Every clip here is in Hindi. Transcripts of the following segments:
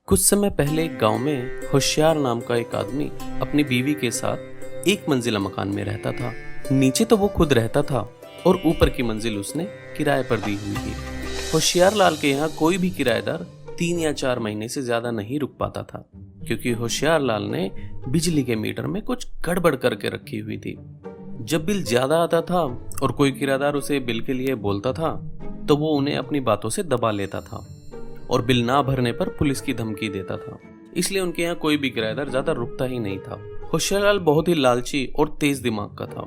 कुछ समय पहले एक गांव में होशियार नाम का एक आदमी अपनी बीवी के साथ एक मंजिला मकान में रहता था। नीचे तो वो खुद रहता था और ऊपर की मंजिल उसने किराए पर दी हुई थी। होशियार लाल के यहाँ कोई भी किराएदार 3 या 4 महीने से ज्यादा नहीं रुक पाता था, क्योंकि होशियार लाल ने बिजली के मीटर में कुछ गड़बड़ करके रखी हुई थी। जब बिल ज्यादा आता था और कोई किराएदार उसे बिल के लिए बोलता था तो वो उन्हें अपनी बातों से दबा लेता था और बिल ना भरने पर पुलिस की धमकी देता था। इसलिए उनके यहाँ कोई भी किराएदार ज्यादा रुकता ही नहीं था। होशियारलाल बहुत ही लालची और तेज दिमाग का था।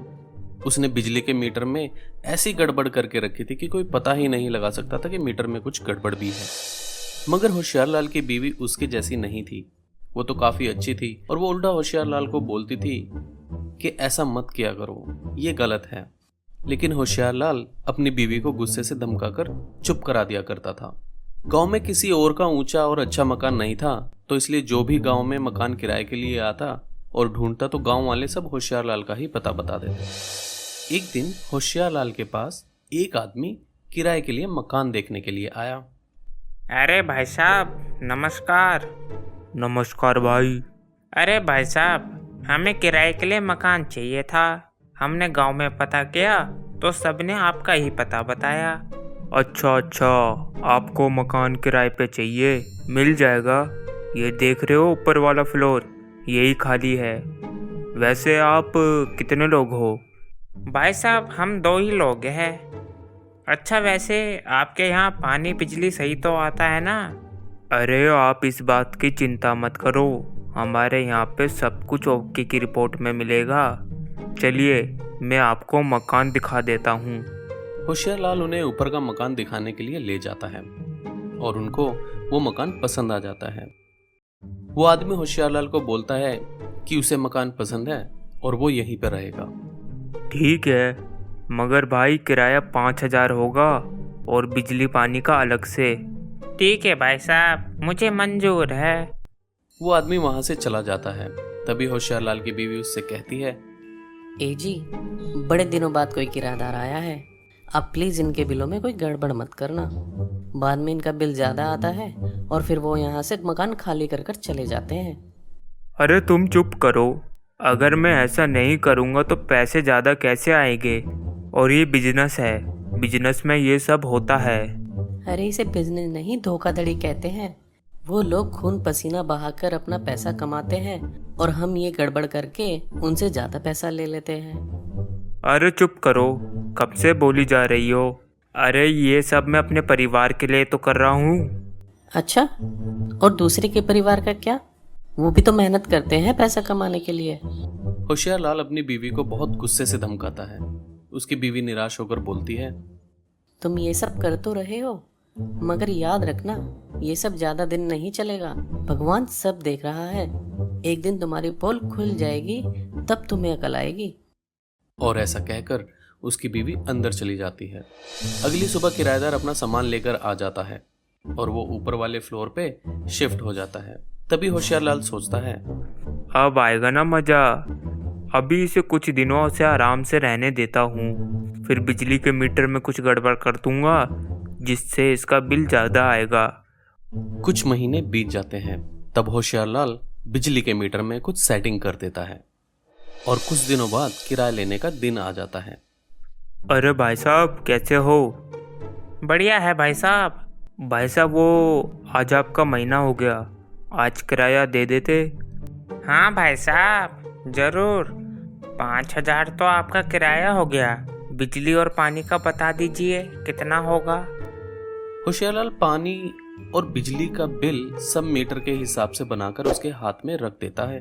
उसने बिजली के मीटर में ऐसी गड़बड़ करके रखी थी कि कोई पता ही नहीं लगा सकता था कि मीटर में कुछ गड़बड़ भी है। मगर होशियारलाल की बीवी उसके जैसी नहीं थी। वो तो काफी अच्छी थी और वो उल्टा होशियारलाल को बोलती थी कि ऐसा मत किया करो, ये गलत है। लेकिन होशियारलाल अपनी बीवी को गुस्से से धमकाकर चुप करा दिया करता था। गांव में किसी और का ऊंचा और अच्छा मकान नहीं था, तो इसलिए जो भी गांव में मकान किराए के लिए आता और ढूंढता तो गांव वाले सब होशियारलाल का ही पता बता देते। एक दिन होशियारलाल के पास एक आदमी किराए के लिए मकान देखने के लिए आया। अरे भाई साहब, नमस्कार। नमस्कार भाई। अरे भाई साहब, हमें किराए के लिए मकान चाहिए था। हमने गांव में पता किया तो सबने आपका ही पता बताया। अच्छा, आपको मकान किराए पे चाहिए, मिल जाएगा। ये देख रहे हो ऊपर वाला फ्लोर, यही खाली है। वैसे आप कितने लोग हो? भाई साहब, हम 2 ही लोग हैं। अच्छा, वैसे आपके यहाँ पानी बिजली सही तो आता है ना? अरे आप इस बात की चिंता मत करो, हमारे यहाँ पे सब कुछ ओके की रिपोर्ट में मिलेगा। चलिए मैं आपको मकान दिखा देता हूँ। होशियारलाल उन्हें ऊपर का मकान दिखाने के लिए ले जाता है और उनको वो मकान पसंद आ जाता है। वो आदमी होशियारलाल को बोलता है कि उसे मकान पसंद है और वो यहीं पर रहेगा। ठीक है, मगर भाई किराया 5,000 होगा और बिजली पानी का अलग से। ठीक है भाई साहब, मुझे मंजूर है। वो आदमी वहां से चला जाता है। तभी होशियारलाल की बीवी उससे कहती है, ए जी, बड़े दिनों बाद कोई किराएदार आया है। आप प्लीज़ इनके बिलों में कोई गड़बड़ मत करना। बाद में इनका बिल ज़्यादा आता है और फिर वो यहाँ से मकान खाली कर कर चले जाते हैं। अरे तुम चुप करो, अगर मैं ऐसा नहीं करूँगा तो पैसे ज़्यादा कैसे आएंगे? और ये बिजनेस है, बिजनेस में ये सब होता है। अरे इसे बिजनेस नहीं, धोखाधड़ी कहते हैं। वो लोग खून पसीना बहाकर अपना पैसा कमाते हैं और हम ये गड़बड़ करके उनसे ज़्यादा पैसा ले लेते हैं। अरे चुप करो, कब से बोली जा रही हो? अरे ये सब मैं अपने परिवार के लिए तो कर रहा हूँ। अच्छा, और दूसरे के परिवार का क्या? वो भी तो मेहनत करते हैं पैसा कमाने के लिए। होशियारलाल अपनी बीवी को बहुत गुस्से से धमकाता है। उसकी बीवी निराश होकर बोलती है, तुम ये सब कर तो रहे हो, मगर याद रखना ये सब ज्यादा दिन नहीं चलेगा। भगवान सब देख रहा है। एक दिन तुम्हारी पोल खुल जाएगी, तब तुम्हें अकल आएगी। और ऐसा कहकर उसकी बीवी अंदर चली जाती है। अगली सुबह किराएदार अपना सामान लेकर आ जाता है और वो ऊपर वाले फ्लोर पे शिफ्ट हो जाता है। तभी होशियारलाल सोचता है, अब आएगा ना मज़ा। अभी इसे कुछ दिनों से आराम से रहने देता हूँ, फिर बिजली के मीटर में कुछ गड़बड़ कर दूंगा जिससे इसका बिल ज़्यादा आएगा। कुछ महीने बीत जाते हैं। तब होशियारलाल बिजली के मीटर में कुछ सेटिंग कर देता है और कुछ दिनों बाद किराया लेने का दिन आ जाता है। अरे भाई साहब, कैसे हो? बढ़िया है भाई साहब। भाई साहब, वो आज आपका महीना हो गया, आज किराया दे देते। हाँ भाई साहब, ज़रूर। 5,000 तो आपका किराया हो गया। बिजली और पानी का बता दीजिए कितना होगा? होशियारलाल पानी और बिजली का बिल सब मीटर के हिसाब से बनाकर उसके हाथ में रख देता है।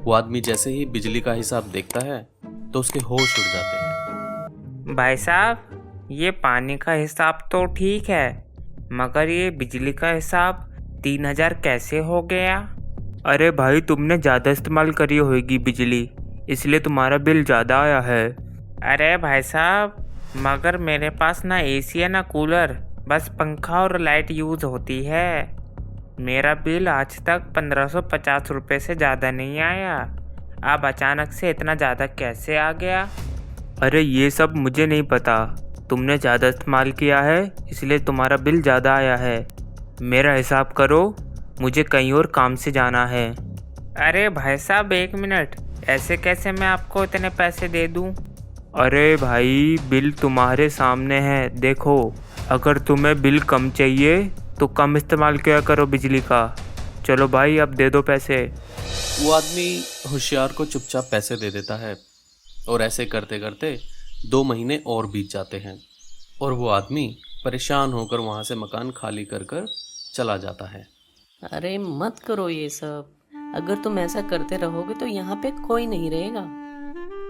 वो आदमी जैसे ही बिजली का हिसाब देखता है तो उसके होश उड़ जाते हैं। भाई साहब, ये पानी का हिसाब तो ठीक है, मगर ये बिजली का हिसाब 3,000 कैसे हो गया? अरे भाई, तुमने ज़्यादा इस्तेमाल करी होगी बिजली, इसलिए तुम्हारा बिल ज़्यादा आया है। अरे भाई साहब, मगर मेरे पास ना एसी है ना कूलर, बस पंखा और लाइट यूज़ होती है। मेरा बिल आज तक 1,550 रुपये से ज़्यादा नहीं आया। अब अचानक से इतना ज़्यादा कैसे आ गया? अरे ये सब मुझे नहीं पता, तुमने ज़्यादा इस्तेमाल किया है इसलिए तुम्हारा बिल ज़्यादा आया है। मेरा हिसाब करो, मुझे कहीं और काम से जाना है। अरे भाई साहब 1 मिनट, ऐसे कैसे मैं आपको इतने पैसे दे दूं? अरे भाई, बिल तुम्हारे सामने है, देखो। अगर तुम्हें बिल कम चाहिए तो कम इस्तेमाल किया करो बिजली का। चलो भाई, अब दे दो पैसे। वो आदमी होशियार को चुपचाप पैसे दे देता है और ऐसे करते करते 2 महीने और बीत जाते हैं और वो आदमी परेशान होकर वहाँ से मकान खाली कर कर चला जाता है। अरे मत करो ये सब। अगर तुम ऐसा करते रहोगे तो यहाँ पे कोई नहीं रहेगा।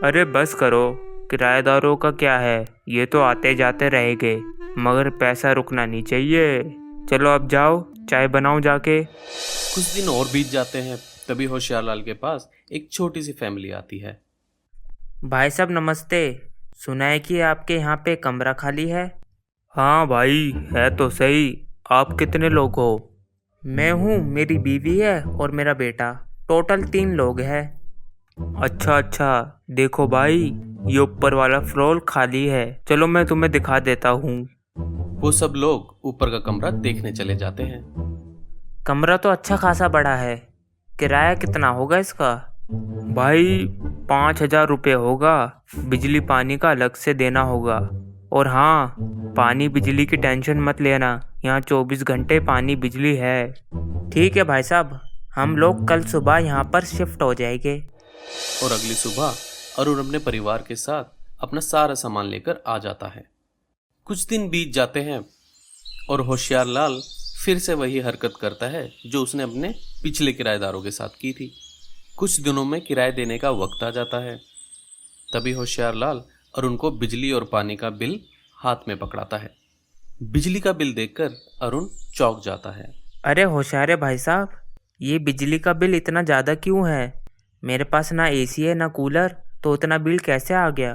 अरे बस करो, किराएदारों का क्या है, ये तो आते जाते रहेंगे, मगर पैसा रुकना नहीं चाहिए। चलो अब जाओ, चाय बनाओ जाके। कुछ दिन और बीत जाते हैं, तभी होशियार लाल के पास एक छोटी सी फैमिली आती है। भाई साहब नमस्ते, सुना है कि आपके यहाँ पे कमरा खाली है। हाँ भाई, है तो सही। आप कितने लोग हो? मैं हूँ, मेरी बीवी है और मेरा बेटा, टोटल 3 लोग हैं। अच्छा अच्छा, देखो भाई, ये ऊपर वाला फ्लोर खाली है, चलो मैं तुम्हें दिखा देता हूँ। वो सब लोग ऊपर का कमरा देखने चले जाते हैं। कमरा तो अच्छा खासा बड़ा है, किराया कितना होगा इसका? भाई 5,000 रुपये होगा, बिजली पानी का अलग से देना होगा। और हाँ, पानी बिजली की टेंशन मत लेना, यहाँ 24 घंटे पानी बिजली है। ठीक है भाई साहब, हम लोग कल सुबह यहाँ पर शिफ्ट हो जाएंगे। और अगली सुबह अरुण अपने परिवार के साथ अपना सारा सामान लेकर आ जाता है। कुछ दिन बीत जाते हैं और होशियार लाल फिर से वही हरकत करता है जो उसने अपने पिछले किराएदारों के साथ की थी। कुछ दिनों में किराए देने का वक्त आ जाता है। तभी होशियार लाल अरुण को बिजली और पानी का बिल हाथ में पकड़ाता है। बिजली का बिल देखकर अरुण चौंक जाता है। अरे होशियार भाई साहब, ये बिजली का बिल इतना ज़्यादा क्यों है? मेरे पास ना एसी है ना कूलर, तो इतना बिल कैसे आ गया?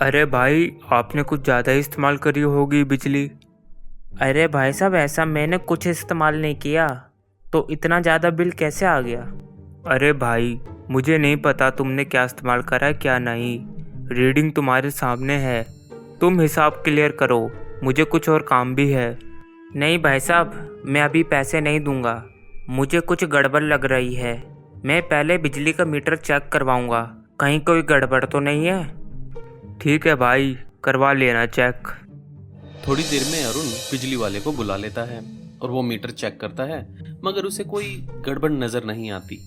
अरे भाई, आपने कुछ ज़्यादा ही इस्तेमाल करी होगी बिजली। अरे भाई साहब, ऐसा मैंने कुछ इस्तेमाल नहीं किया, तो इतना ज़्यादा बिल कैसे आ गया? अरे भाई, मुझे नहीं पता तुमने क्या इस्तेमाल करा है क्या नहीं, रीडिंग तुम्हारे सामने है, तुम हिसाब क्लियर करो, मुझे कुछ और काम भी है। नहीं भाई साहब, मैं अभी पैसे नहीं दूंगा, मुझे कुछ गड़बड़ लग रही है। मैं पहले बिजली का मीटर चेक करवाऊंगा, कहीं कोई गड़बड़ तो नहीं है। ठीक है भाई, करवा लेना चेक। थोड़ी देर में अरुण बिजली वाले को बुला लेता है और वो मीटर चेक करता है, मगर उसे कोई गड़बड़ नजर नहीं आती।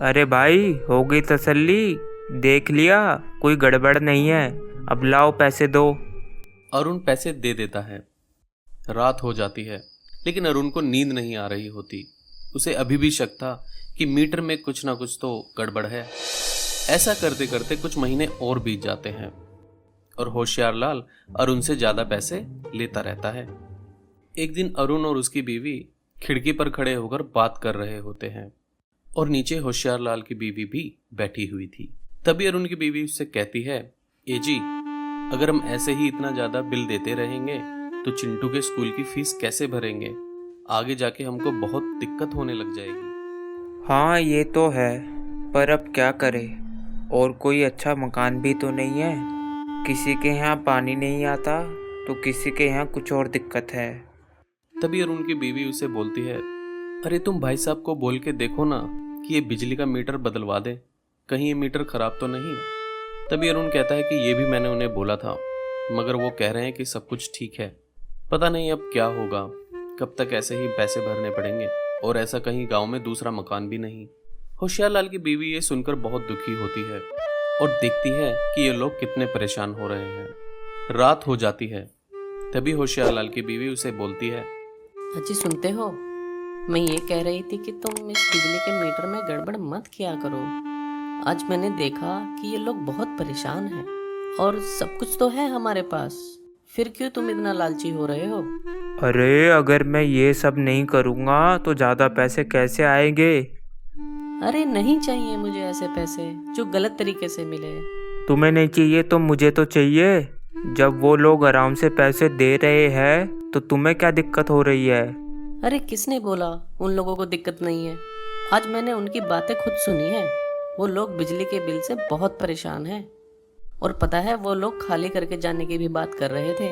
अरे भाई, हो गई तसल्ली, देख लिया कोई गड़बड़ नहीं है, अब लाओ पैसे दो। अरुण पैसे दे देता है। रात हो जाती है, लेकिन अरुण को नींद नहीं आ रही होती। उसे अभी भी शक था कि मीटर में कुछ ना कुछ तो गड़बड़ है। ऐसा करते करते कुछ महीने और बीत जाते हैं और होशियार लाल अरुण से ज्यादा पैसे लेता रहता है। एक दिन अरुण और उसकी बीवी खिड़की पर खड़े होकर बात कर रहे होते हैं और नीचे होशियार लाल की बीवी भी बैठी हुई थी। तभी अरुण की बीवी उससे कहती है, ए जी, अगर हम ऐसे ही इतना ज्यादा बिल देते रहेंगे तो चिंटू के स्कूल की फीस कैसे भरेंगे? आगे जाके हमको बहुत दिक्कत होने लग जाएगी। हाँ ये तो है, पर अब क्या करें, और कोई अच्छा मकान भी तो नहीं है। किसी के यहाँ पानी नहीं आता तो किसी के यहाँ कुछ और दिक्कत है। तभी अरुण की बीवी उसे बोलती है, अरे तुम भाई साहब को बोल के देखो ना कि ये बिजली का मीटर बदलवा दे, कहीं ये मीटर खराब तो नहीं। तभी अरुण कहता है कि ये भी मैंने उन्हें बोला था, मगर वो कह रहे हैं कि सब कुछ ठीक है। पता नहीं अब क्या होगा, कब तक ऐसे ही पैसे भरने पड़ेंगे, और ऐसा कहीं गांव में दूसरा मकान भी नहीं। होशियार लाल की बीवी ये सुनकर बहुत दुखी होती है और देखती है कि ये लोग कितने परेशान हो रहे हैं। रात हो जाती है। तभी होशियार लाल की बीवी उसे बोलती है, अजी सुनते हो, मैं ये कह रही थी कि तुम इस बिजली के मीटर में गड़बड़ मत किया करो। आज मैंने देखा कि ये लोग बहुत परेशान हैं और सब कुछ तो है हमारे पास, फिर क्यों तुम इतना लालची हो रहे हो? अरे अगर मैं ये सब नहीं करूँगा तो ज़्यादा पैसे कैसे आएंगे? अरे नहीं चाहिए मुझे ऐसे पैसे जो गलत तरीके से मिले। तुम्हें नहीं चाहिए तो मुझे तो चाहिए। जब वो लोग आराम से पैसे दे रहे हैं तो तुम्हें क्या दिक्कत हो रही है? अरे किसने बोला उन लोगों को दिक्कत नहीं है? आज मैंने उनकी बातें खुद सुनी है। वो लोग बिजली के बिल से बहुत परेशान हैं और पता है वो लोग खाली करके जाने की भी बात कर रहे थे,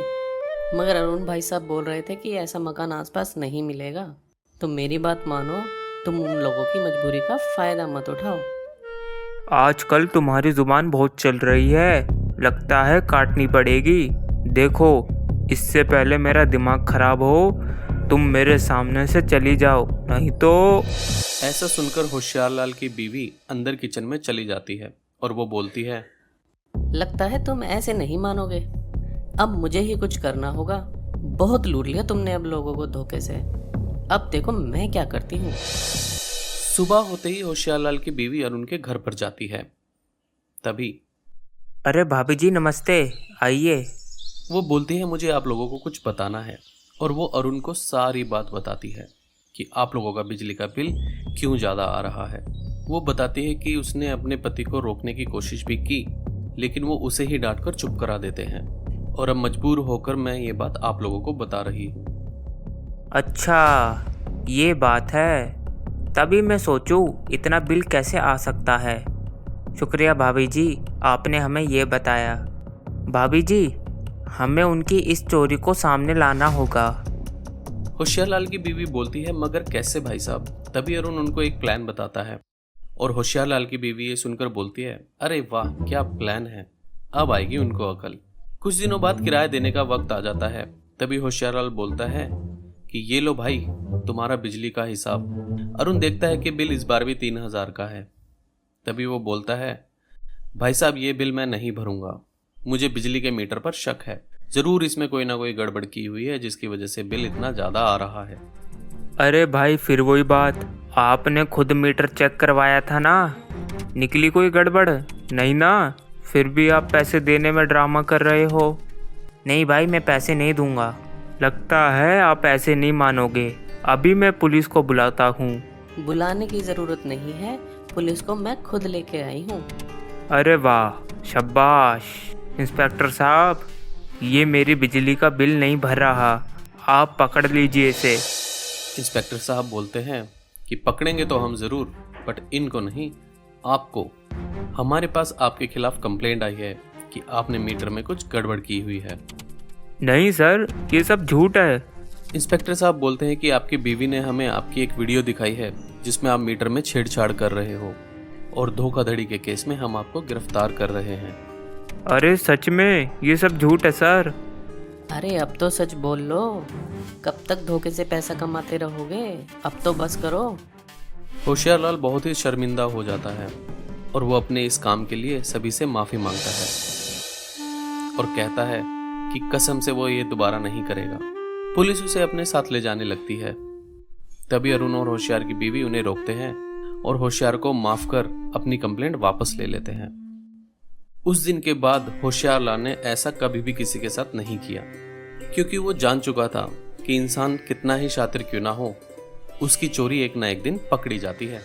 मगर अरुण भाई साहब बोल रहे थे कि ऐसा मकान आसपास नहीं मिलेगा। तुम मेरी बात मानो, तुम उन लोगों की मजबूरी का फायदा मत उठाओ। आजकल तुम्हारी जुबान बहुत चल रही है, लगता है काटनी पड़ेगी। देखो, इससे पहले मेरा दिमाग खराब हो, तुम मेरे सामने से चली जाओ, नहीं तो। ऐसा सुनकर होशियार लाल की बीवी अंदर किचन में चली जाती है और वो बोलती है, लगता है तुम ऐसे नहीं मानोगे। अब मुझे ही कुछ करना होगा। बहुत लूट लिया तुमने अब लोगों को धोखे से। अब देखो मैं क्या करती हूँ। सुबह होते ही होशियार लाल की बीवी अरुण के घर पर जाती है। तभी अरे भाभी जी नमस्ते, आइए। वो बोलती है, मुझे आप लोगों को कुछ बताना है। और वो अरुण को सारी बात बताती है कि आप लोगों का बिजली का बिल क्यों ज़्यादा आ रहा है। वो बताती है कि उसने अपने पति को रोकने की कोशिश भी की, लेकिन वो उसे ही डांट कर चुप करा देते हैं। और अब मजबूर होकर मैं ये बात आप लोगों को बता रही हूँ। अच्छा, ये बात है। तभी मैं सोचूं इतना बिल कैसे आ सकता है। शुक्रिया भाभी जी, आपने हमें ये बताया। भाभी जी, हमें उनकी इस चोरी को सामने लाना होगा। होशियार लाल की बीवी बोलती है, मगर कैसे भाई साहब। तभी अरुण उनको एक प्लान बताता है और होशियार लाल की बीवी ये सुनकर बोलती है, अरे वाह क्या प्लान है, अब आएगी उनको अकल। कुछ दिनों बाद किराया देने का वक्त आ जाता है। तभी होशियार लाल बोलता है कि ये लो भाई तुम्हारा बिजली का हिसाब। अरुण देखता है कि बिल इस बार भी 3000 का है। तभी वो बोलता है, भाई साहब ये बिल मैं नहीं भरूंगा, मुझे बिजली के मीटर पर शक है, जरूर इसमें कोई ना कोई गड़बड़ की हुई है जिसकी वजह से बिल इतना ज्यादा आ रहा है। अरे भाई फिर वही बात, आपने खुद मीटर चेक करवाया था ना, निकली कोई गड़बड़ नहीं ना? फिर भी आप पैसे देने में ड्रामा कर रहे हो। नहीं भाई मैं पैसे नहीं दूंगा। लगता है आप ऐसे नहीं मानोगे, अभी मैं पुलिस को बुलाता हूँ। बुलाने की जरूरत नहीं है, पुलिस को मैं खुद लेके आई हूँ। अरे वाह, शाबाश इंस्पेक्टर साहब, ये मेरी बिजली का बिल नहीं भर रहा, आप पकड़ लीजिए इसे। इंस्पेक्टर साहब बोलते हैं कि पकड़ेंगे तो हम जरूर, बट इनको नहीं, आपको। हमारे पास आपके खिलाफ कंप्लेंट आई है कि आपने मीटर में कुछ गड़बड़ की हुई है। नहीं सर, ये सब झूठ है। इंस्पेक्टर साहब बोलते हैं कि आपकी बीवी ने हमें आपकी एक वीडियो दिखाई है जिसमें आप मीटर में छेड़छाड़ कर रहे हो और धोखाधड़ी के केस में हम आपको गिरफ्तार कर रहे हैं। अरे सच में ये सब झूठ है सर। अरे अब तो सच बोल लो, कब तक धोखे से पैसा कमाते रहोगे, अब तो बस करो। होशियार लाल बहुत ही शर्मिंदा हो जाता है और वो अपने इस काम के लिए सभी से माफी मांगता है और कहता है कि कसम से वो ये दोबारा नहीं करेगा। पुलिस उसे अपने साथ ले जाने लगती है। तभी अरुण और होशियार की बीवी उन्हें रोकते हैं और होशियार को माफ कर अपनी कंप्लेंट वापस ले लेते हैं। उस दिन के बाद होशियार लाल ने ऐसा कभी भी किसी के साथ नहीं किया, क्योंकि वो जान चुका था कि इंसान कितना ही शातिर क्यों ना हो, उसकी चोरी एक ना एक दिन पकड़ी जाती है।